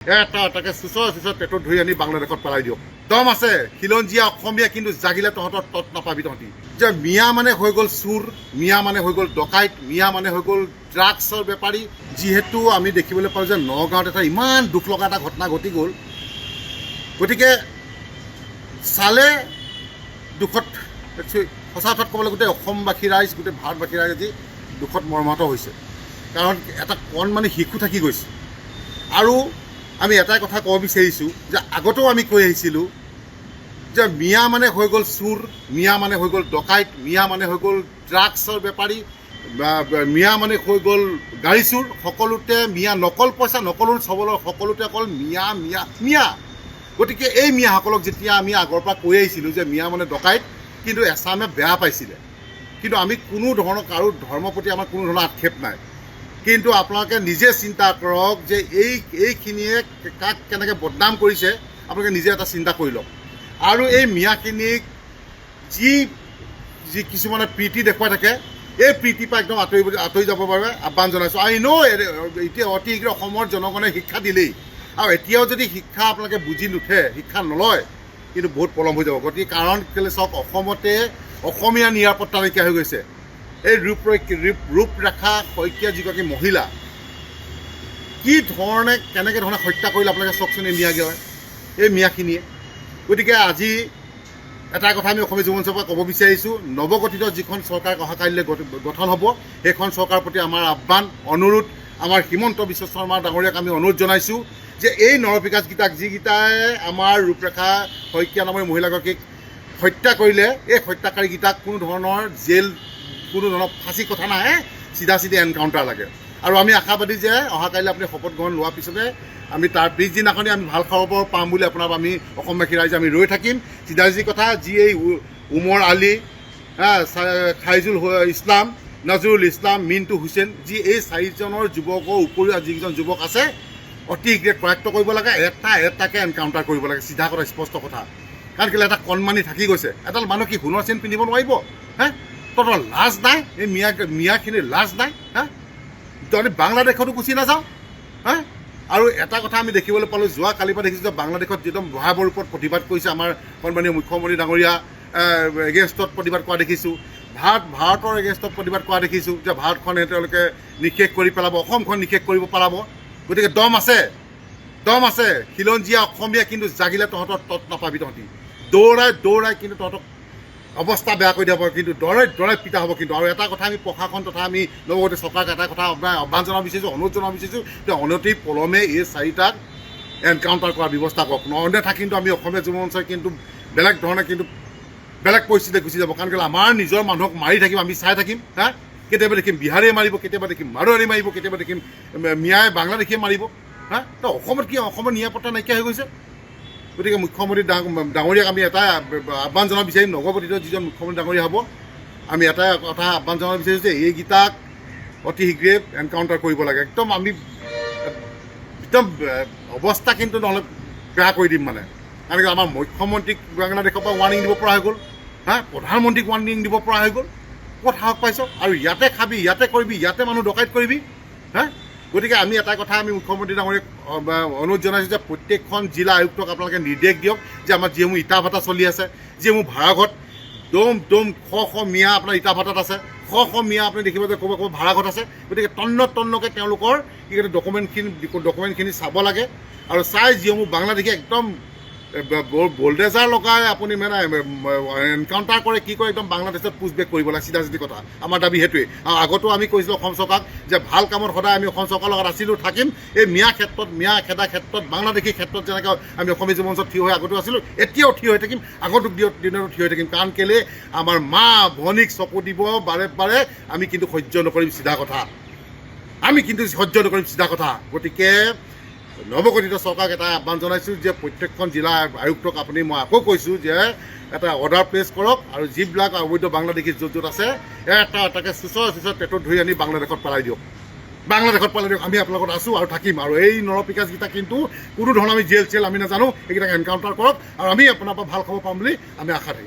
এটাকে চুচৰ পেটত ধৰি আনি বাংলাদেশত পেলাই দিয়ক। দম আছে খিলঞ্জীয়া অসমীয়া, কিন্তু জাগিলে তহঁতৰ তত নাপাবি তহঁতি। যে মিয়া মানে হৈ গ'ল চোৰ, মিয়া মানে হৈ গ'ল ডকাইত, মিয়া মানে হৈ গ'ল ড্ৰাগছৰ বেপাৰী। যিহেতু আমি দেখিবলৈ পাওঁ যে নগাঁৱত এটা ইমান দুখ লগা এটা ঘটনা ঘটি গ'ল, গতিকে চালে দুখত সঁচা কথাত ক'বলৈ গোটেই অসমবাসী ৰাইজ, গোটেই ভাৰতবাসী ৰাইজ আজি দুখত মৰ্মাহত হৈছে। কাৰণ এটা কণমানি শিশু থাকি গৈছে। আৰু আমি এটাই কথা ক'ব বিচাৰিছোঁ যে আগতেও আমি কৈ আহিছিলোঁ যে মিয়া মানে হৈ গ'ল চোৰ, মিয়া মানে হৈ গ'ল ডকাইত, মিয়া মানে হৈ গ'ল ড্ৰাগছৰ বেপাৰী, মিয়া মানে হৈ গ'ল গাড়ী চোৰ। সকলোতে মিয়া, নকল পইচা, নকলো চবলৰ সকলোতে অকল মিয়া মিয়া মিয়া। গতিকে এই মিয়াসকলক যেতিয়া আমি আগৰ পৰা কৈ আহিছিলোঁ যে মিয়া মানে ডকাইত, কিন্তু এছামে বেয়া পাইছিলে। কিন্তু আমি কোনো ধৰণৰ কাৰো ধৰ্মৰ প্ৰতি আমাৰ কোনো ধৰণৰ আক্ষেপ নাই। কিন্তু আপোনালোকে নিজে চিন্তা কৰক যে এইখিনিয়ে কাক কেনেকৈ বদনাম কৰিছে, আপোনালোকে নিজে এটা চিন্তা কৰি লওক। আৰু এই মিয়াখিনিক যি কিছুমানে প্ৰীতি দেখুৱাই থাকে, এই প্ৰীতিৰ পৰা একদম আঁতৰি যাবৰ বাবে আহ্বান জনাইছোঁ। আই ন' এতিয়া অতি শীঘ্ৰে অসমৰ জনগণে শিক্ষা দিলেই, আৰু এতিয়াও যদি শিক্ষা আপোনালোকে বুজি নুঠে, শিক্ষা নলয়, কিন্তু বহুত পলম হৈ যাব। গতিকে কাৰণ কেলৈ চাওক, অসমতে অসমীয়া নিৰাপত্তা নাইকিয়া হৈ গৈছে। এই ৰূপৰেখা শইকীয়া যিগৰাকী মহিলা, কি ধৰণে কেনেকৈ ধৰণে হত্যা কৰিলে আপোনালোকে চাওকচোন এই এই মিয়াখিনিয়ে। গতিকে আজি এটা কথা আমি অসমীয়া যুৱ মঞ্চৰ পৰা ক'ব বিচাৰিছোঁ, নৱগঠিত যিখন চৰকাৰ অহাকালিলৈ গঠন হ'ব, সেইখন চৰকাৰৰ প্ৰতি আমাৰ আহ্বান, অনুৰোধ, আমাৰ হিমন্ত বিশ্ব শৰ্মা ডাঙৰীয়াক আমি অনুৰোধ জনাইছোঁ যে এই নৰপিকাচকেইটাক, যিকেইটাই আমাৰ ৰূপৰেখা শইকীয়া নামৰ মহিলাগৰাকীক হত্যা কৰিলে, এই হত্যাকাৰীকেইটাক কোনো ধৰণৰ জেল, কোনো ধৰণৰ ফাঁচি কথা নাহে, চিধা এনকাউণ্টাৰ লাগে। আৰু আমি আশাবাদী যে অহাকাইলৈ আপুনি শপত গ্ৰহণ লোৱাৰ পিছতে আমি তাৰ পিছদিনাখনি আমি ভাল খবৰ পাম বুলি আমি অসমবাসী ৰাইজে আমি ৰৈ থাকিম। চিধা কথা, যি এই উমৰ আলী, খাইজুল ইছলাম, নজৰুল ইছলাম, মিণ্টু হুছেইন, যি এই চাৰিজনৰ যুৱকৰ উপৰিও যিকেইজন যুৱক আছে, অতি শীঘ্ৰে কৰায়ত্ব কৰিব লাগে, এটাকে এনকাউণ্টাৰ কৰিব লাগে। চিধা কথা, স্পষ্ট কথা। কাৰণ কেলৈ এটা কণমানি থাকি গৈছে, এডাল মানুহ কি সোণৰ চেইন পিন্ধিব নোৱাৰিব? তহঁতৰ লাজ নাই? এই মিয়াখিনিৰ লাজ নাই? তহঁতি বাংলাদেশতো গুচি নাযাওঁ? আৰু এটা কথা আমি দেখিবলৈ পালোঁ, যোৱা কালিৰ পৰা দেখিছোঁ যে বাংলাদেশত যিদম ভয়াৱহ ৰূপত প্ৰতিবাদ কৰিছে আমাৰ সন্মানীয় মুখ্যমন্ত্ৰী ডাঙৰীয়া, এগেইনষ্টত প্ৰতিবাদ কৰা দেখিছোঁ। ভাৰতৰ এগেইনষ্টত প্ৰতিবাদ কৰা দেখিছোঁ যে ভাৰতখনে তেওঁলোকে নিষেধ কৰি পেলাব, অসমখন নিষেধ কৰিব পেলাব। গতিকে দম আছে খিলঞ্জীয়া অসমীয়া, কিন্তু জাগিলে তহঁতৰ তত নাপাবি তহঁতি। দৌৰাই কিন্তু তহঁতক অৱস্থা বেয়া কৰি দিব, কিন্তু দৰাই পিতা হ'ব। কিন্তু আৰু এটা কথা আমি প্ৰশাসন তথা আমি লগতে চৰকাৰক এটা কথা আহ্বান জনাব বিচাৰিছোঁ, অনুৰোধ জনাব বিচাৰিছোঁ যে অনতি পলমে এই চাৰিটাক এনকাউণ্টাৰ কৰাৰ ব্যৱস্থা কৰক। অন্যথা কিন্তু আমি অসমীয়া যুৱ মঞ্চই কিন্তু বেলেগ ধৰণে কিন্তু বেলেগ পৰিস্থিতিত গুচি যাব। কাৰণ কেলৈ আমাৰ নিজৰ মানুহক মাৰি থাকিম, আমি চাই থাকিম। কেতিয়াবা দেখিম বিহাৰীয়ে মাৰিব, কেতিয়াবা দেখিম মাৰোৱাৰী মাৰিব, কেতিয়াবা দেখিম মিয়াই বাংলাদেশীয়ে মাৰিব। তো অসমত কি, অসমৰ নিৰাপত্তা নাইকিয়া হৈ গৈছে। গতিকে মুখ্যমন্ত্ৰী ডাঙৰীয়াক আমি এটা আহ্বান জনাব বিচাৰিম, নৱগঠিত যিজন মুখ্যমন্ত্ৰী ডাঙৰীয়া হ'ব, আমি এটাই কথা আহ্বান জনাব বিচাৰিছোঁ যে এইকেইটাক অতি শীঘ্ৰে এনকাউণ্টাৰ কৰিব লাগে। একদম অৱস্থা কিন্তু নহ'লে বেয়া কৰি দিম মানে। কাৰণ আমাৰ মুখ্যমন্ত্ৰীক বাংলাদেশৰ পৰা ৱাৰ্ণিং দিব পৰা হৈ গ'ল, প্ৰধানমন্ত্ৰীক ৱাৰ্ণিং দিব পৰা হৈ গ'ল। ক'ত সাহস পাইছ? আৰু ইয়াতে খাবি, ইয়াতে কৰিবি, ইয়াতে মানুহ ডকাইত কৰিবি। গতিকে আমি এটা কথা আমি মুখ্যমন্ত্ৰী ডাঙৰীয়াক অনুৰোধ জনাইছোঁ যে প্ৰত্যেকখন জিলা আয়ুক্তক আপোনালোকে নিৰ্দেশ দিয়ক যে আমাৰ যিসমূহ ইটা ভাটা চলি আছে, যিসমূহ ভাড়াঘৰত দম শ মিয়া আপোনাৰ ইটা ভাটাত আছে, শ মিয়া আপুনি দেখিব যে ক'ৰবাত ভাড়াঘৰত আছে। গতিকে তন্নকৈ তেওঁলোকৰ কি কয় ডকুমেণ্টখিনি চাব লাগে। আৰু চাই যিসমূহ বাংলাদেশী একদম বল্ডেজাৰ লগাই আপুনি মানে এনকাউণ্টাৰ কৰে, কি কৰে, একদম বাংলাদেশত পুছবেক কৰিব লাগে। চিধা কথা আমাৰ দাবী সেইটোৱেই। আৰু আগতো আমি কৈছিলোঁ অসম চৰকাৰক যে ভাল কামত সদায় আমি অসম চৰকাৰৰ লগত আছিলোঁ, থাকিম। এই মিয়া খেদা ক্ষেত্ৰত, বাংলাদেশী ক্ষেত্ৰত যেনেকৈ আমি অসমীয়া যুৱ মঞ্চত থিয় হৈ আগতো আছিলোঁ, এতিয়াও থিয় হৈ থাকিম, আগতো দিনতো থিয় হৈ থাকিম। কাৰণ কেলৈ আমাৰ মা ভনীক চকু দিব বাৰে আমি কিন্তু সহ্য নকৰিম। চিধা কথা, আমি কিন্তু সহ্য নকৰিম। চিধা কথা। গতিকে নৱগঠিত চৰকাৰক এটা আহ্বান জনাইছোঁ যে প্ৰত্যেকখন জিলা আয়ুক্তক আপুনি, মই আকৌ কৈছোঁ যে এটা অৰ্ডাৰ প্লেচ কৰক, আৰু যিবিলাক অবৈধ বাংলাদেশী য'ত আছে, এটাকে চুচৰ পেটত ধৰি আনি বাংলাদেশত পেলাই দিয়ক। আমি আপোনালোকত আছোঁ আৰু থাকিম। আৰু এই নৰপিকাচকেইটা কিন্তু কোনো ধৰণৰ আমি জেল আমি নাজানো, এইকেইটাক এনকাউণ্টাৰ কৰক, আৰু আমি আপোনাৰ পৰা ভাল খবৰ পাম বুলি আমি আশা থাকিম।